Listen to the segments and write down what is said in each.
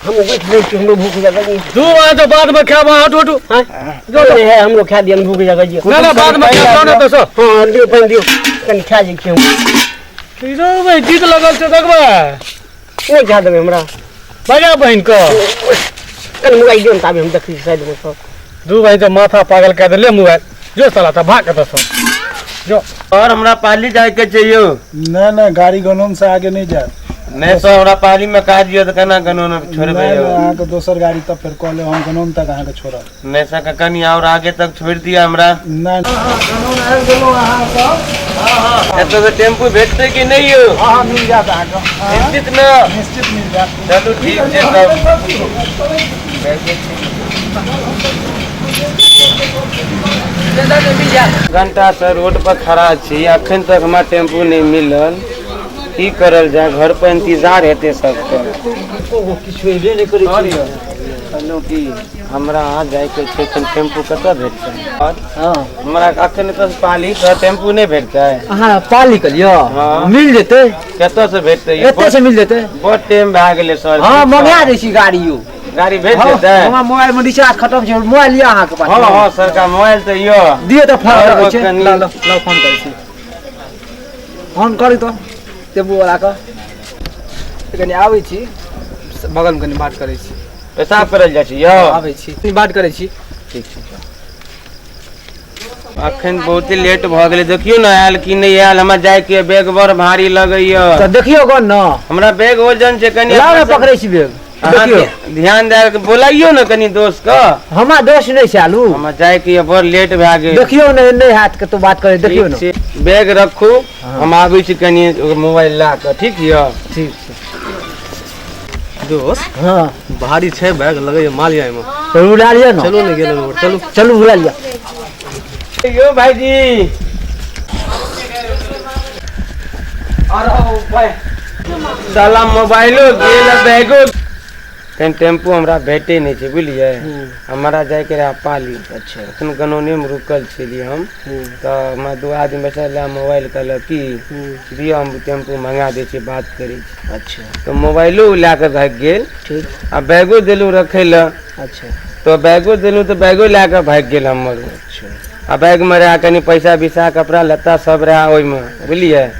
हम बैठ ले कि हमरो भूख लगा जी तू आ तो बाद में खाबा हट हट हां जो नहीं है हमरो खा दिया भूख लगा जी ना बाद में खा ना तो सो हां दियो पानी दियो कनी खा जी क्यों हीरो भाई जीत लगल छ देखबा नहीं खा देबे हमरा बजा बहन को कल मोबाइल दियो तब हम देखी साइड में सब दू भाई तो माथा पागल कर दे ले मोबाइल जो साला था भाग के तो जो और हमरा पाली जाए के चाहिए ना ना गाड़ी कानून से आगे नहीं जा नहीं सो हमरा पाली में काट दियो तो केना कानून छोड़बे अहाँ के दोसर गाड़ी तब फिर कॉल हम कानून तक अहाँ के छोड़ब नहीं सका कनी और आगे तक छोड़ दिया हमरा ना कानून आ गेलो अहाँ सब एतो से टेम्पू भेटते कि नहीं हो हां मिल जात अहाँ के निश्चित ना निश्चित मिल जात चलो ठीक है सब घंटा से रोड पर खड़ा छी अखन तक हमरा टेम्पू नहीं मिलल की करल जाए घर पर इंतजार हेते सबके किछु एबे नहीं करै छी कहलहुँ कि हमरा आ जाए के छै टेम्पू कतऽ भेटतै हां हमरा अखन तक पाली से टेम्पू नहीं भेटतै अहाँ पाल निकलियो हाँ। मिल जेतै कतऽ से भेटतै एते से मिल जेतै बहुत टाइम भए गेलै सर हां मंगा दै छी गाड़ियो गाड़ी भेट जेतै हमरा मोबाइल में रिचार्ज खत्म छै मोबाइल लिया अहाँ के पास हां हां सर का मोबाइल तो यो दियो तो फोन और करै छै कनी- ला फोन करै छी फोन करी तो टेम्पू वाला का कनी आबै छी बगल में कनी बात करै छी पेशाब करल जाइ छै यो आबै छी कनी बात करै छी ठीक छै अखन बहुत लेट भ गेलै देखियो ना आयल कि नहीं आयल हमरा जाए के बैग बड़ भारी लगैया त देखियो गन न हमरा बैग वजन छै कनी लाउ ने पकड़ै छी बैग अहाँ देखियो ध्यान दे के बोलाइयो ना कनी दोस्त का हमरा दोष नहीं चालू हमरा जाए के बड़ लेट भए गेल देखियो नहीं हाथ के तो बात करे देखियो ना ठीक छै, बैग रखू हम आबै छी कनी मोबाइल ला के ठीक य ठीक छै दोस्त हां भारी छै बैग लगे माल जाए में चलू उड़ा लिया ना चलो नहीं गेलो रोड चलो चलू उड़ा लिया यो भाईजी अरे भाई साला मोबाइलो गेल बैगो कहीं टेम्पू हमरा भेटे नहीं छै बुझलिए हमारा जाए के रहा पाली अच्छा अखन गनौनी में रुकल छलिए हम तो मैं दो आदमी बैठल मोबाइल कहल कि दियो हम टेम्पू मंगा दे छी बात करी अच्छा तो मोबाइलो ला के भाग गेल ठीक आ बैगो देलू रखे ला अच्छा तो बैगो देलू तो बैगो ला के भाग गेल हमर अच्छा आ बैग में रहा कनी पैसा विसा कपड़ा लत्ता सब रहा ओइ में बुझलिए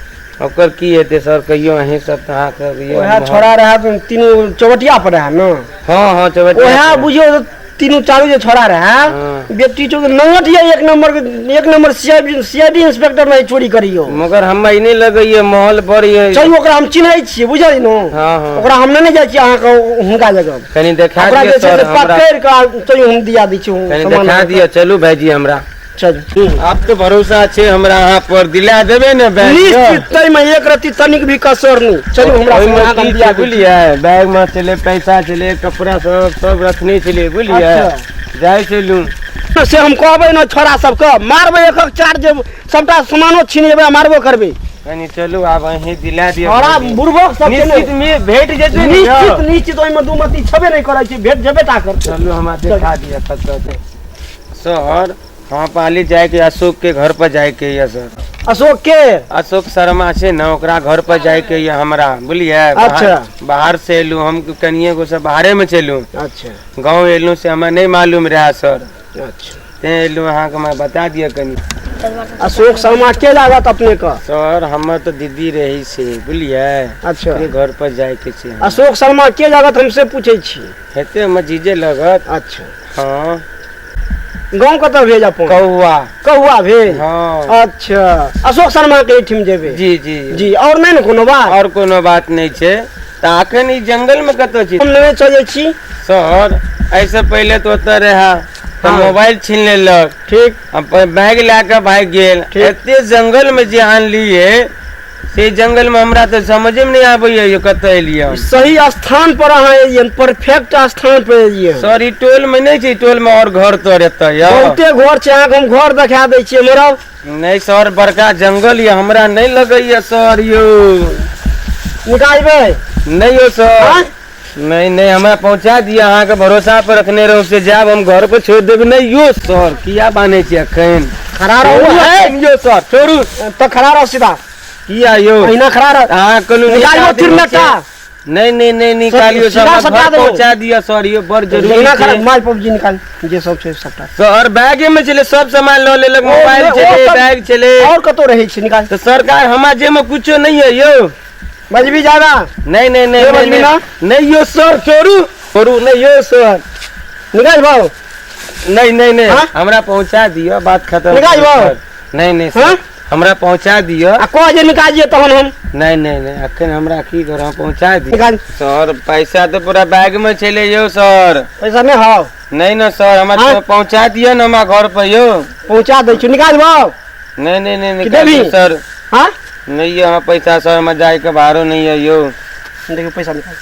ओकर की हेते सर कहियो अहीं सब तो अहाँ ओहा छोड़ा रहा तो तीनों चौबटिया पर रहा न हाँ हाँ चबट ओहा बुझियो तो तीनों चालू जे छोड़ा रहा हाँ। बेटी तो नंगट ये एक नंबर सीआईडी इंस्पेक्टर में चोरी करियो मगर हम नहीं लगइए माहौल पर ये चल ओकरा हम चिन्है छियै बुझल न हाँ हाँ ओकरा हम नहीं जाय छी अहाँ के हुनका जगह कनी देखा ओकरा दिए जे छै सर से हमरा पकड़ के तो हम दिया दै छी कनी देखा दिए चलू भाईजी हमरा चल आप तो भरोसा छै हमरा अहाँ पर दिला देबे ने बैग निश्चित तै में एक रत्ती तनिक भी कसर नहीं चलू हमरा ओइ में अहाँ के की दिया छै बुझलिए बैग में चले पैसा चले कपड़ा सब रखने चले बुझलिए अच्छा। जाय चलू से हम कहबै न छोरा सबके मारबै एक चार जे सबटा सामानो छीनेबै मारबो करबै कनी चलू आब अहीं दिला दिए छोरा बुड़बक सब के निश्चित में भेट जेतै ने यौ। निश्चित निश्चित ओइ में दू मती छबे नहीं करै छै भेट जेबे ता कर चलो हम दिखा दिया सर हाँ पाली जाए के अशोक के घर पर जाए के ये सर अशोक के अशोक शर्मा छै न ओकरा घर पर जाए के ये हमरा बुझलिए अच्छा। बाहर से एलू हम कनिए को सब बाहरे में चलू अच्छा गांव एलू से हमरा नहीं मालूम रहा सर अच्छा ते एलू अहाँ के मैं बता दिया कनी अशोक शर्मा के लागत अपने का सर हमर तो दीदी रही से बुझलिए अच्छा के घर पर जाए के छै अशोक शर्मा के लागत हमसे पूछे छी हेते मजीजे लगत अच्छा हाँ गांव कत भेज अपन कौआ कहुआ भेज हाँ अच्छा अशोक शर्मा के ठिम जेबे जी जी जी और नहीं न कोनो बात और कोनो बात नहीं छै त अखन ई जंगल में कतो छी हम लेवे चले छी सर ऐसे पहले तो ओतऽ रहा तो हाँ। मोबाइल छीन लेलक ठीक अब बैग लाके भाग गेल ठीक। एते जंगल में जे आनलिए से जंगल में हमरा तो समझे में नहीं आबैया ये कतऽ एलिए हम। सही स्थान पर अहाँ एलियन परफेक्ट स्थान पर एलियन सर ई टोल में नहीं छै टोल में और घर तोर एतऽ यौ बहुते घर छै अहाँ के हम घर दिखा दै छियै मेरा नहीं सर बड़का जंगल ये हमरा नहीं लगैया सर यौ निकालबै नहीं हो सर हाँ? नहीं नहीं हमें पहुंचा दिया अहाँ के भरोसा पर रखने रहो से जाब हम घर पे छोड़ देब नहीं यो सर किया बाने छी अखन खड़ा रहो यो सर छोड़ू तो खड़ा रहो सीधा किया यो अहिना खड़ा रहो अहाँ कनु निकालो फिर नटा नहीं नहीं नहीं निकालियो सीधा सब सटा घर दो। पहुंचा दिया सर ये बड़ जरूरी जगना खराब है माल पबजी निकाल जे सब छै सबटा सर बैग में चले सब सामान लो ले लग मोबाइल चले बैग चले और कतो रहे छै निकाल तो सरकार हमारे जेब में कुछ नहीं है यो बजबी ज्यादा नहीं नहीं नहीं ये नहीं, बजबी ना? नहीं यो सर छोड़ू छोड़ू नहीं यो सर निकाल भाव नहीं नहीं नहीं हाँ? हमरा पहुंचा दियो बात खत्म निकाल करू, भाव। सर। नहीं नहीं हाँ? सर हमरा पहुंचा दियो आ को जे निकाल जे तहन हम नहीं नहीं नहीं अखन हमरा की करो पहुंचा दियो निकाल सर पैसा तो पूरा बैग में चले यो सर पैसा नहीं हाव नहीं ना सर हमारे हाँ? पहुंचा दियो ना हमारे घर पर यो पहुंचा दे छु निकाल भाव नहीं नहीं नहीं कि निकालिए देबी? सर हां नहीं है हमारा पैसा सर हमारे जाए के बाहरो नहीं है यो देखो पैसा निकाल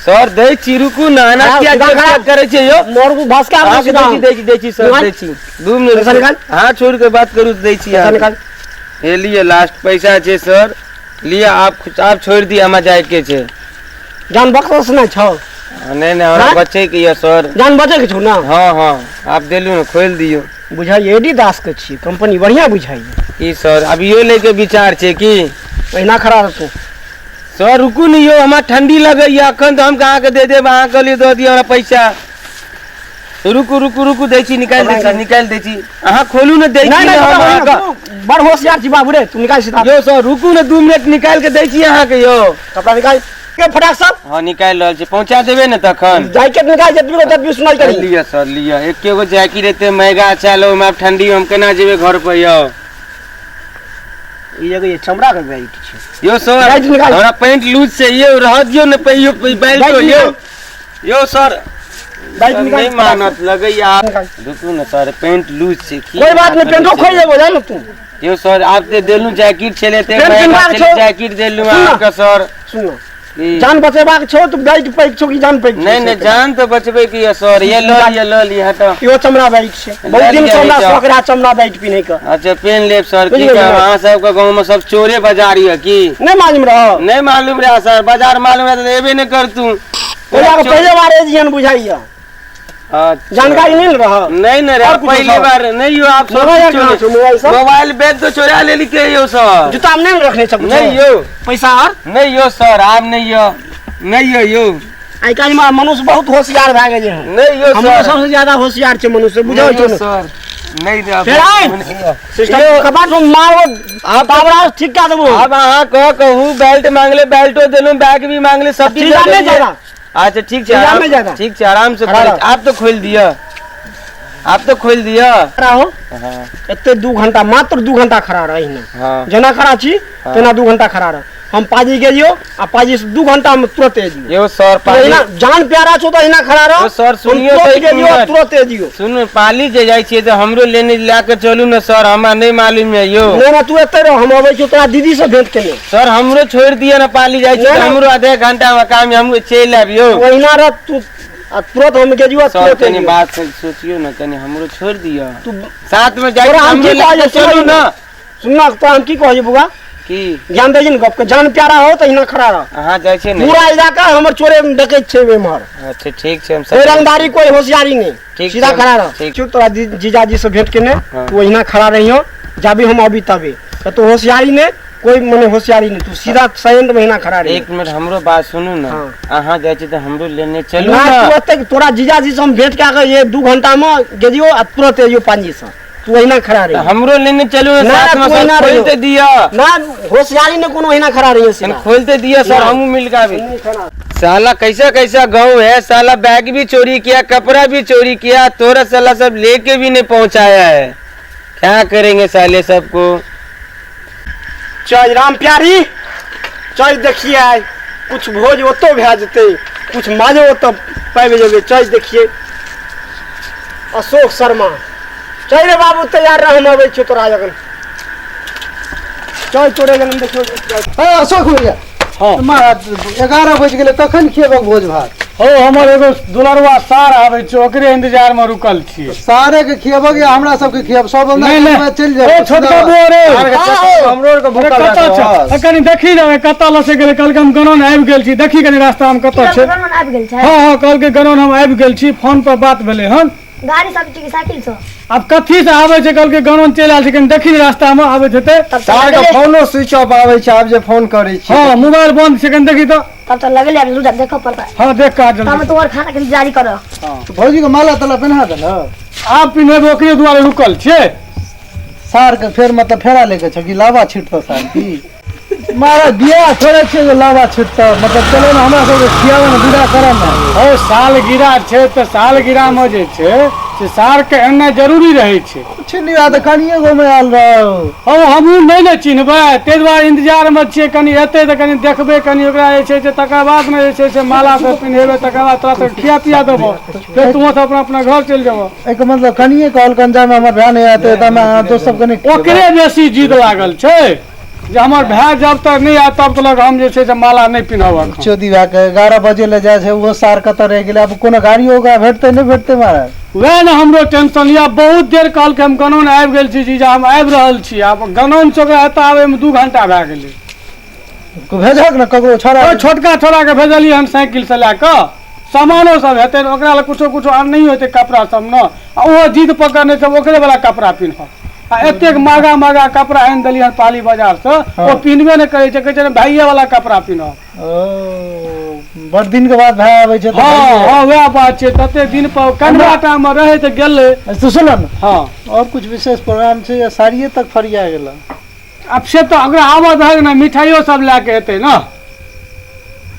सर दे चिरुकू ना ना हाँ, क्या सीधा क्या खड़ा। करे छे यो मोर को भास का हाँ, सीधा देखी सर निकाल। देखी 2 मिनट पैसा निकाल। हाँ छोड़ के बात करूँ दै छी पैसा यार निकाल ये लिए लास्ट पैसा छे सर लिए आप छोड़ दिए हमारे जाए के छे जान बख्श नहीं छौ नहीं नहीं हमारा हाँ? बच्चे के ये सर जान बचे के छौ ना हाँ हाँ आप दिलू ना खोल दियो बुझाई एडी दास के छी कंपनी बढ़िया बुझाई ई सर अब यो लेके विचार छे की पहिना खड़ा रहतो सर रुकू नहीं यो हमारा ठंडी लगे अखन तो हम कहाँ के दे देब अहाँ के लिए दे दियो हमरा पैसा रुकू रुकू रुकू दै छी निकाल दै छी अहाँ खोलू ना दै छी नहीं ना हम अहाँ नहीं के। बड़ होशियार छी बाबू रे तू निकाल सीधा यो सर रुकू ना 2 मिनट निकाल के दै छी अहाँ के यो कपड़ा निकाल के फटाक सब हाँ निकाल रहल छी पहुंचा देबे ना तखन जैकेट निकाल जतबी को ततबी सुनाई करी लिया सर लिया एके गो जैकेट रहते महंगा चलो मैं ठंडी में हम केना जेबे घर पर यो ई जगह ये चमड़ा के वेराइटी छी यो सर जैकेट निकाल। हमरा पैंट लूज से ये रह दियो ना पैयो बेल्ट जैकेट यो निकाल। यो सर जैकेट निकाल नहीं मानत लगे आप निकाल। रुकू ना सर पैंट लूज से की कोई बात नहीं पेंटो खोल देबो जान तू यो सर आप ते देलू जैकेट छले ते पेंट महंगा किनबाक छले छौ? जैकेट देलू सुन ना। आपका सर सुन ई- जान बचेबाक छौ तो बेल्ट पैक छौ कि जान पैक नहीं नहीं जान तो बचबे की है सर ये लो लिए हटो यो चमड़ा बेल्ट छै बहुत दिन से हमरा शौक रहा चमड़ा बेल्ट पिन्हे के अच्छा पेन लेब सर बुझ की गेलियै। अहाँ सबके गांव में सब चोरे बाजारी है की नहीं मालूम रहो नहीं मालूम रहा सर बाजार मालूम रहा तो एबे नहीं कर तू ओला के पहले बार एजियन बुझाइया जानकारी नहीं रहा नहीं नहीं और रहा कुछ पहली बताओ। बार नहीं हो आप सब मोबाइल कहाँ चोरे- छौ मोबाइल सब मोबाइल बैग तो चोरा ले लिखे यो सर जूता में नहीं रखने सब नहीं यो पैसा और नहीं यो सर आप नहीं यो नहीं यो आई काल में मनुष्य बहुत होशियार भए गेल है नहीं यो हमरा सर सबसे ज्यादा होशियार छै मनुष्य बुझाइ नहीं छौ यो सर नहीं दे फेर आइ। सिस्टम कबाट में मारबो आप बाबरा ठीक का देबो अब अहाँ कहूँ बेल्ट मांगले बेल्टो देलू बैग भी मांगले सब चीज ठीक दे है देलियै। ज्यादा अच्छा ठीक ठीक है, में ज्यादा। ठीक है आराम से खड़ा खोल- रहो। आप तो खोल दिया आप तो खोल दिया रहो हाँ एते 2 घंटा मात्र 2 घंटा खड़ा रही ना हाँ जना खड़ा छी तेना 2 घंटा खड़ा रह हम पाजी गेलियो आ पाजी से 2 घंटा में तुरंत एजियो यो सर तो इना जान प्यारा छो तो इना खड़ा रह यो सर सुनियो तो एक गेलियो मिनट। तुरंत एजियो सुन पाली जे जाइ छियै तो हमरो लेने लाके चलू ना सर हमरा नहीं मालूम है यो नहीं ना तू एते रह हम अबै छी तोरा दीदी से भेंट केने सर हमरो छोड़ दिया ना पाली जाइ छियै नहीं, तो नहीं। हमरो आधे घंटा में काम है, हमरो चल आब यो ओहिना रह तू आ तुरंत हम गेलियो आ सर तुरंत तनी एजियो बात सोचियो ना तनी हमरो छोड़ दिया तू साथ में जाइ तोरा हम हमरो की कहलियै, लेके चलू ना सुनना तो हम की कहलियै बुआ की ध्यान दे गप के जान प्यारा हो तो इना खड़ा रह अहाँ जाइ छियै ना पूरा इलाका हमर चोरे में डकैत छै एम्हर अच्छा ठीक छै हम कोई सब रंगदारी कोई होशियारी नहीं ठीक सीधा छै, खड़ा रह ठीक। चुप तोरा जीजाजी से भेंट केने तू वहिना खड़ा रहियो जाबे हम अभी तबे तो होशियारी ने कोई मने होशियारी नहीं तू सीधा सैंड महीना खड़ा रही एक मिनट हमरो बात सुनू ना हाँ। अहाँ जाइ छी तो हमरो लेने चलू ना ना तू एते तोरा जीजाजी से हम भेंट कए के ये 2 घंटा में गेलियो आ तुरंत एलियो पांजी से तू वहिना खड़ा तो रही हमरो लेने चलू ना ना, साथ में तू सर एना रहियो। खोलते दिया ना होशियारी ने कोनो वहिना खड़ा रही तनी खोलते दिया सर ना। हम मिल का भी साला कैसा कैसा गाँव है साला बैग भी चोरी किया कपड़ा भी चोरी किया तोरा साला सब लेके भी नहीं पहुंचाया है क्या करेंगे साले सबको चल राम प्यारी चल देखिए आइ कुछ भोज ओतो भए जेतै कुछ माजो ओतो पाबि जेबै चल देखिए अशोक शर्मा चल रे बाबू तैयार रह हम अबै छियौ तोरा जगन चल तोरे जगन देखियो हाँ अशोक भैया हाँ। महाराज 11 बज गेलै कखन खेबक भोज भात हो हमर एगो दुलरवा सार आबै छै ओकरे इंतजार में रुकल छियै सारे के खेबक या हमरा सबके खेब सब बंदा नहीं, नहीं। चलि ओ जाए छोटका बोरे हमरो आर के भूख कतऽ लागल छै कनी देखी जाबे कतऽ लसे गेलै कहलकै हम गनौन आबि गेल छी देखी कनी रास्ता हम कतऽ छै आबि गेल छै हाँ हाँ कहलकै गनौन हम आबि गेल छी फोन पर बात भेलै हन गाड़ी सब की साइकिल से आब कथी से आबै छै कहलकै गनौन चलि आयल छै कनी देखी रास्ता में आबैत हेतै सार के फोनो स्विच ऑफ आबै छै आब जे फोन करै छी हाँ मोबाइल बंद छै कनी देखी तो तब तो लगले अब दूध देखो पड़ता है। हाँ देख का तब तो और खाना के लिए जारी करो। भौजी के माला तला पहना देला आप पिन्हे ओकरे दुआरे रुकल छे। सार के फेर मतलब फेरा लेके छ कि लावा छिटतो सार की मारा बिया थोड़े छे जो लावा छिटतो मतलब चलो ना हमरा सब खियावे ना विदा करे ना ओ सालगिरह छे तो सालगिरह में जे छे से सार के एने जरूरी रहे छे। कुछ नहीं बात कनिए गो में आल रहो हमहूँ नहीं ने चिन्हबै ताहि दुआरे इंतजार में छियै कनि एतै तऽ कनि देखबै कनि ओकरा जे छै से तकर बाद में जे छै से माला सब पिन्हेबै तकर बाद तोरा सब खिया पिया देबो फेर तू सब अपना अपना घर चलि जेबो। एक मतलब कनिए कहल कंजा में हमर भाय नहीं आते त मैं दोस्त सब कने ओकरे बेसी जिद लागल छै जे हमर भाय जब तक नहीं आत तब तक हम जे छै से माला नहीं पिन्हब। चोदी भा के 11 बजे ले जाय छै वो सार कत रह गेले अब कोनो गाड़ी होगा भेटते नहीं भेटते मारा वह न हमरो टेंशन या बहुत देर कहल के हम गनौन आबि गेल छी जीजा हम आबि रहल छी आब गनौन से ओकरा एतऽ आबै में 2 घंटा भए गेलै। भेजक न ककरो छोड़ा छोटका छोड़ा के भेजलियै हन साइकिल से लए कऽ सामानो सब हेतै ओकरा लए कुछो कुछो आन नहीं होतै कपड़ा सब न आ ओहो जिद पकड़ने सब ओकरे वाला कपड़ा पिन्ह आ एतेक महंगा महंगा कपड़ा आनि देलियै हन पाली बाजार से ओ पिन्हबे नहि करै छै कहै छै भाइये वाला कपड़ा पिन्ह। बड़ दिन के बाद भाई आबै छै हाँ हाँ वएह बात छै तते दिन पर कनवाटा में रहे तऽ गेलै। तो सुन न हाँ और कुछ विशेष प्रोग्राम छै या साड़िए तक फरिया गेला अब से तो ओकरा आबऽ दहक ने मिठाइयो सब लए के एतै न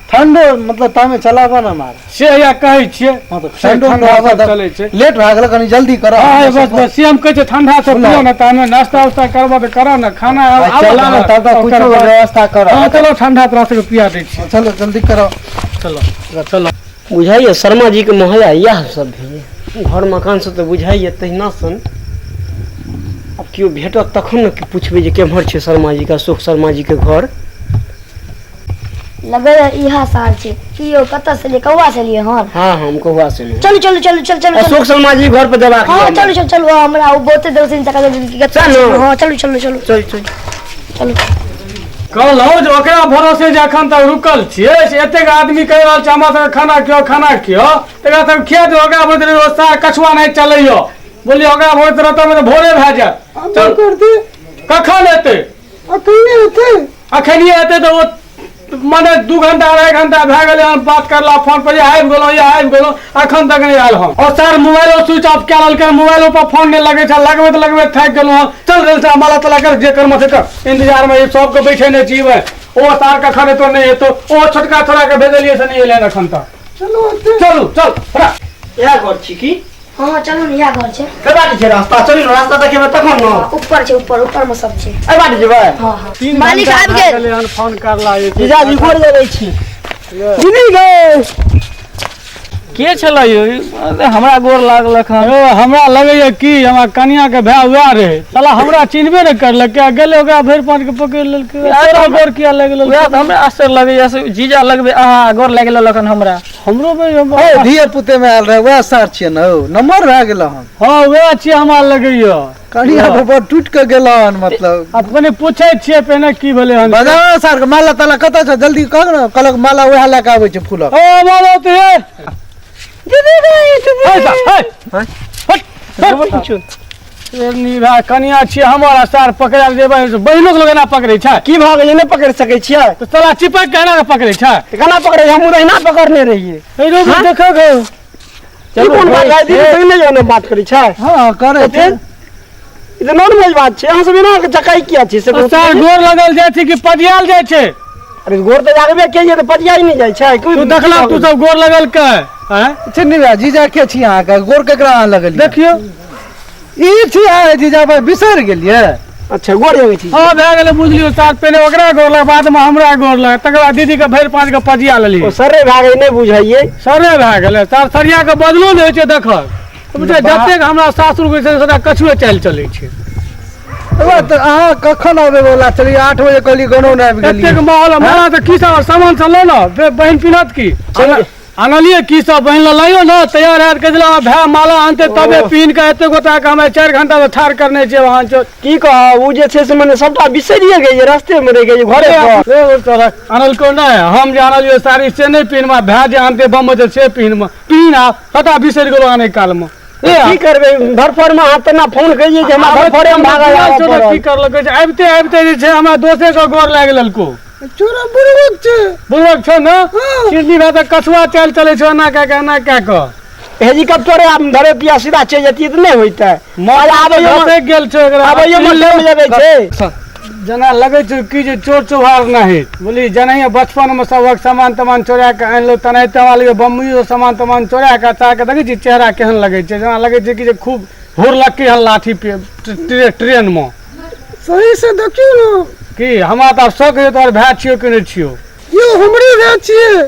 ठंडो मतलब तामे चलाबा ना मार से या कहै छियै। हां तो ठंडो ठंडो सब चलै छै लेट भए गेल कनी जल्दी करो हाँ बस बस से हम कहै छै ठंडा से पियो न तामे नाश्ता उस्ता करबो तऽ करो न खाना चलो तब कुछ व्यवस्था करो हाँ चलो ठंडा तरह से पिया दै छी। चलो जल्दी करो चलो चलो बुझाइए शर्मा जी के महया यह सब भेलै घर मकान से तो बुझाइए तहिना सन अब केओ भेटत तखन न पूछबै जे केम्हर छै शर्मा जी के अशोक शर्मा जी के घर। लगे इहा साल छै कि यो कत से ले कौवा से लिए हन। हाँ हम कहुआ से नहीं चलो चलो चलो चलो चलो अशोक शर्मा जी घर पर जबाक हाँ चलो चलो चलो हमरा वो बहुते देर से इंतजार कर चलो। हाँ चलो चलो चलो चल चल चलो कहलहुँ जे ओकरा भरोसे जे एखन तक रुकल छियै से एतेक आदमी कहि रहल छै हमरा सबके खाना खियो एकरा सब खिया दे ओकरा बोलते व्यवस्था कछुआ नहीं चलैयो बोलिए ओकरा भोर रहता में भोरे भए जायत चल करते कखन एतै अखनी होते अखनिए एतै तऽ ओ माने 2 घंटा 2.5 घंटा भए गेलै हम बात करला फोन पर आबि गेलहुँ अखन तक नहीं आयल हम और सर मोबाइलो स्विच ऑफ कए लेलकै मोबाइलो पर फोन नहीं लगे छै लगबैत थाकि गेलहुँ चल रेल से माला तला कर जे कर्म से कर इंतजार में सबके बैठे नहीं जीवे ओ सर कखन एतो नहीं एतो ओ छोटका छोड़ा के भेजलियै से नहीं एलै एखन तक। चलो चलू चल फटा यह घर छी की हाँ चलो न इहा घर छै कई बाटे छै रास्ता चलू न रास्ता देखेबै तखन न ऊपर छै ऊपर में सब छै एहि बाटे जेबै। हाँ हाँ 3 मालिक घंटा आबि भए गेल। गेलै हन फोन करला जीजाजी गोर लगै छी दीदी गए के छला यो हमरा गोर लागलक हन हमरा लगैया कि हमरा कनिया के भाय वएह रहे साला हमरा चिन्हबे नहि करलक गेलै ओकरा भरि पाँच के पकड़ि लेलकै तोरा गोर किया लागि गेल वएह तऽ हमरा आश्चर्य लगैया से जीजा लगबे अहाँ गोर लागि गेलक हन हमरा हमरो ए धिये पुते में आयल रहे वह सार छियै न नंबर भए गेल हन हाँ वएह छियै हमरा लगैया कनिया पर टूट के गेल हन मतलब अब कनि पूछै छियै पहिने की भेलै हन बजा सार के माला ताला कतऽ छै जल्दी कह न कलक माला वएह लए के आबै छै फूलक ओ मारो ते कनिया छियै हमर सार पकड़ा जेबै बहिनो के लोग एना पकड़े छै की भऽ गेलै नहि पकड़ि सकै छियै तो साला चिपक के एना के पकड़े छै तऽ केना पकड़े हमहूँ एहिना पकड़ने रहियै। ए रो देखो गो ई कोन बात है दीदी संग नहीं जाने बात करै छै हां करे छै ई तऽ नॉर्मल बात छै अहाँ सब एना के चकाई किया छै से सार गोर लगल जाइ छै कि पजियाल जाइ छै अरे गोर तऽ लागबे के तऽ पजियाई नहीं जाइ छै तू देखला तू सब गोर लगल के हैं चिन्नी भए जीजा के छी अहाँ के गोर केकरा अहाँ लगलियै देखियो ई छी अहाँ जीजा भाई बिसर गेलियै अच्छा गोर होई छी हाँ भए गेलै बुझलियो साथ पहले ओकरा गोर लग बाद में हमरा गोर लग तकर बाद दीदी के भरि पाँच के पजिया लेली ओ सरे भए गेलै नहीं बुझाइए सरे भए गेलै सार सरिया के बदलो नहि होइ छै देखक जतेक हमरा सासुर के छै सदा कछुए चालि चलै छै तऽ अहाँ कखन आबै वाला चली 8 बजे कहली गनो नहि आबि गेली एतेक माहौल हमरा तऽ की सब सामान सब लो ना बहन पिनत की आनलिए की सब बहन लाइयो ना तैयार हैत के दिला भाय माला आनते तबे पीन के एते गोटा के हमें 4 घंटा से ठाड़ करने छै वहां की कहब उ जे छै से मने सबटा बिसरिए गेलिए रास्ते में रह गेलिए घरे पर आनल को नहीं हम जे आनलिए साड़ी से नहीं पीनमा भाय जे आनते बम से पीन आ सटा बिसरि गेलो आने काल में की करबे भरफर में हाथ तना फोन करिए जे हमरा भरफरे में भागा की करलकै आबते जे छै हमरा दोसे के गोर लागि लेलको चोरा बुड़बक छे। बुझलक छौ ना चिड़नी भाई तो कसुआ चल चले छौ ना कह हेलीकॉप्टर आम धरे पिया सीधा चल जतिए तो नहीं होइते मौज आबे गेल छौ एकरा आबे में ले लेबे छे जना लगे छौ कि जे चोर चुहार नहीं बोली जनैया बचपन में सबक सामान चोरा के आनलो तनाइते वाले बम्बई सामान चोरा के चा के देखै छी चेहरा केहन लगे छे जना लगे छे कि जे खूब हुरलक्की हन लाठी पे ट्रेन में सही से देखियो ना कि हमरा त शौक है तोहर भाय छियो कि नहीं छियो यो हमरे भाय छिए।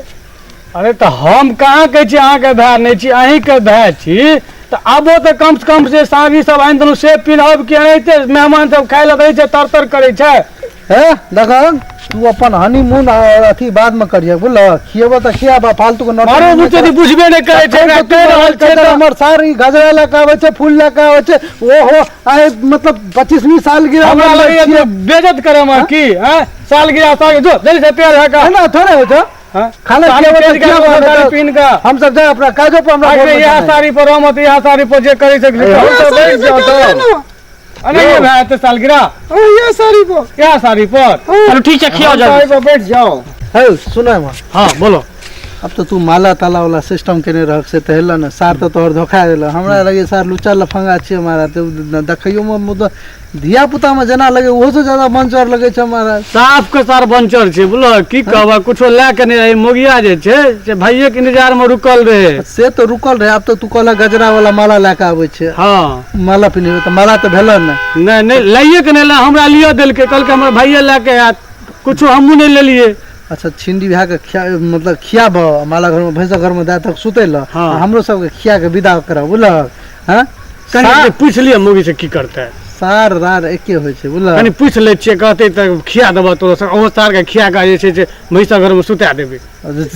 अरे तो हम कहाँ कहे छी अहाँ के भाय नहीं छी अहीं के भाय छी तो आबो तो कम से कम से सागी सब आनि देलू से पिन्हब कि एनाहिते मेहमान सब खाय ले दै छै तर करे छै हे देखन तू अपन हनीमून अथी बाद में करिए बुझल खिएबो त खियाबा फालतू के मारो मुझे दी बुझबे नहीं करे छै ना कह रहल छै त हमर सारी गजरा लगा आवे छै फूल लगा आवे छै ओहो आए मतलब 25वीं साल गिरा हमरा लगे बेइज्जत करे हम की हैं साल गिरा साल जो जल्दी से तैयार है का है ना थोड़े हो जा खाना पीन का हम सब जाए अपना काजो पर हमरा यह साड़ी पर हम यह साड़ी पर जे करे छै हम तो बैठ जाओ तो अरे ये भाई तो सालगिरह ये साड़ी पर चलो ठीक है खियाओ साड़ी पर बैठ जाओ है सुना है हाँ बोलो अब तो तू माला ताला वाला सिस्टम केने रख से तहला ना सार तो तोहर धोखा देला हमरा लगे सार लुच्चा लफंगा छे हमारा तो देखियो में मुद धिया पुता में जना लगे ओहो से ज्यादा बंचर लगे छे हमारा साफ के सार बंचर छे बोलो की कहबा कुछो ला के नहीं मोगिया जे छे से भाइये के इंतजार में रुकल रहे से तो रुकल रहे अब तो तू कहला गजरा वाला माला लाके आवे छे हाँ माला पिने तो माला तो भेल ना नहीं लाइए के नहीं ला हमरा लियो दिल के कल के हमर भाइये लाके आत कुछो हमहू नहीं ले लिए अच्छा छिंडी भा के मतलब खियाब माला घर में भैंसा घर में दा तक सुते ल हाँ। हमरो सब के खिया के विदा करा बुझल हां कनी पूछ लिया मुगी से की करते है सार रार एके होय छे बुझल कनी पूछ ले छिए कहते त खिया देबो तो ओ सार के खिया का जे छे भैंसा घर में सुता देबे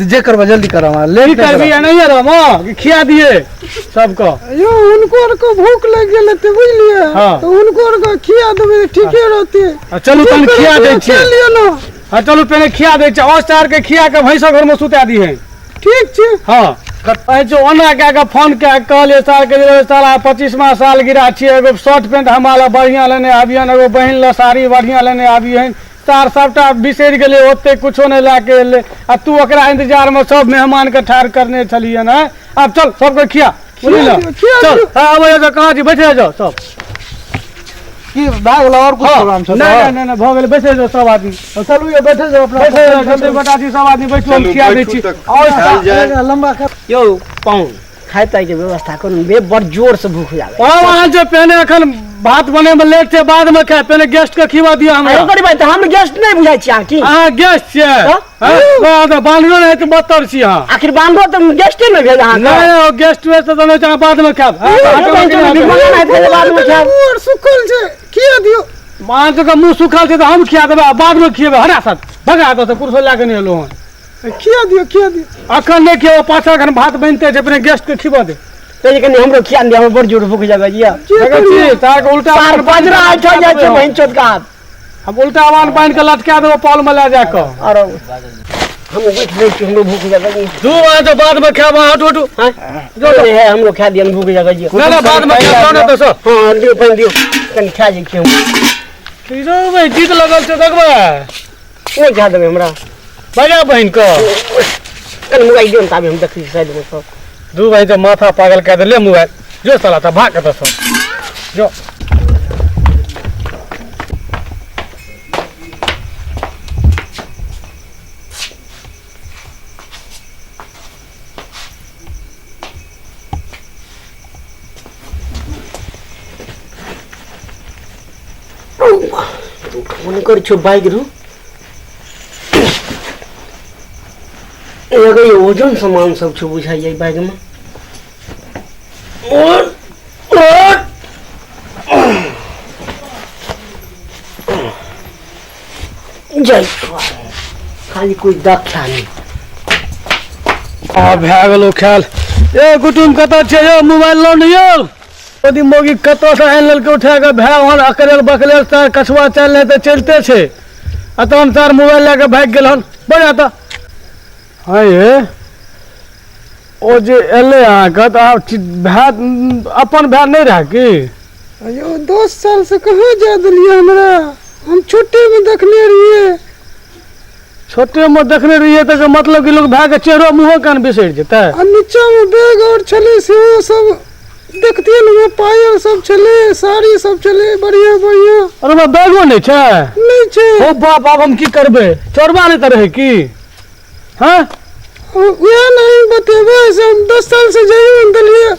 जे करबा जल्दी करवा ले करबी नहीं रे मां खिया दिए सबको यो उनको को भूख लग गेल त बुझलिए हाँ। तो उनको को खिया देबे ठीके रहते चलू तन खिया दे छे लियो ना हां चलू पहले खिया दे छे और सार के खिया के भैंसा घर में सुता दी है ठीक छे हाँ जो ओना के फोन के कहले साल के साला 25वां साल गिरा छी एगो शर्ट पैंट हमारा बढ़िया लेने आबियन एगो बहिन ल साड़ी बढ़िया लेने आबियन तार सबटा बिसर गेले ओते कुछो नहीं लाके ले आ तू ओकरा इंतजार में सब मेहमान के ठार करने चलिए ना अब चल सबको खिया चल आबे तो कहां जी बैठे जाओ सब की भागला और कुछ प्रोग्राम छ नहीं भ गेल बैठे जाओ सब आदमी चलू ये बैठे जाओ अपना बैठे जाओ जल्दी बताती सब आदमी बैठो हम खिया दे छी और लंबा कर यो पाऊं खाए ताई के व्यवस्था करू बे बड़ जोर से भूख जावे वहां जो पहले अखन भात बने में लेट थे बाद में खाए पहले गेस्ट के खिवा दिया हमरा अरे भाई तो हम गेस्ट नहीं बुझाई छी आकी हां गेस्ट छे हां बांधलो नहीं तो बत्तर छी हां आखिर बांधो तो गेस्ट ने भेज हां नहीं ओ गेस्ट वे तो नहीं चाह बाद में खाब बाद में खाब और सुखल छे खिया दियो मान तो मुंह सुखल छे तो हम खिया देबे बाद में खिएबे हरा साथ भगा तो कुर्सो लाके नहीं एलो खिया दियो अखन नहीं खियो पाछा घन भात बनते छे अपने गेस्ट के खिवा दे तो ये कनी हमरो खिया दे हम बड़ जोर भूख जावे जी देखै छी तार के उल्टा चार बजरा आठ हो जाय छे बहन चोद का हम उल्टा आवान बांध के लटका देबो पॉल में ले जा के और हम बैठ रहे छी हमरो भूख जावे जी दू आ तो बाद में खाब हटू हां जो है हमरो खा दिया भूख जावे जी ना बाद में खाब ना तो सब हां दियो पानी दियो कनी खा जे खियो तीनो भाई जीत लगल छे देखबा नहीं खा देबे हमरा बजा बहन को कनी मोबाइल दियो तबे हम देखी साइड में सब दू भाई तो माथा पागल कर दे ले मोबाइल जो साला था भाग के तो जो फोन कर छो बाइक रू एगो ओजन सामान सब छो बुझाइए बाइक में और जय खाली कोई दक्षा नहीं आ भए गेलो ख्याल ए कुटुम कत छे यो मोबाइल लो न यो ओदी मोगी कत से आन लेल के उठा के भए हन अकरेल बकलेल सर कछुआ चल ले त चलते छे अतन सर मोबाइल लेके भाग गेल हन बजा त हां ये ओ जे एले आ के त भए अपन भए नहीं रह की अयो 10 साल से कहां जा दिलिए हमरा हम छुट्टी में देखने रहिए छोटे में देखने रहिए तो मतलब कि लोग भाग के चेहरा मुँह कान बिसर जेतै। आ नीचा में बैग और छले से वो सब देखतिए न पायल सब छले साड़ी सब छले बढ़िया बढ़िया। अरे बा बैगो नहीं छै? नहीं छे। ओ बाप अब हम की करबे चोरबा नहीं तरह की? हाँ वह नहीं बतेबे से हम 10 साल से जाइए दलिए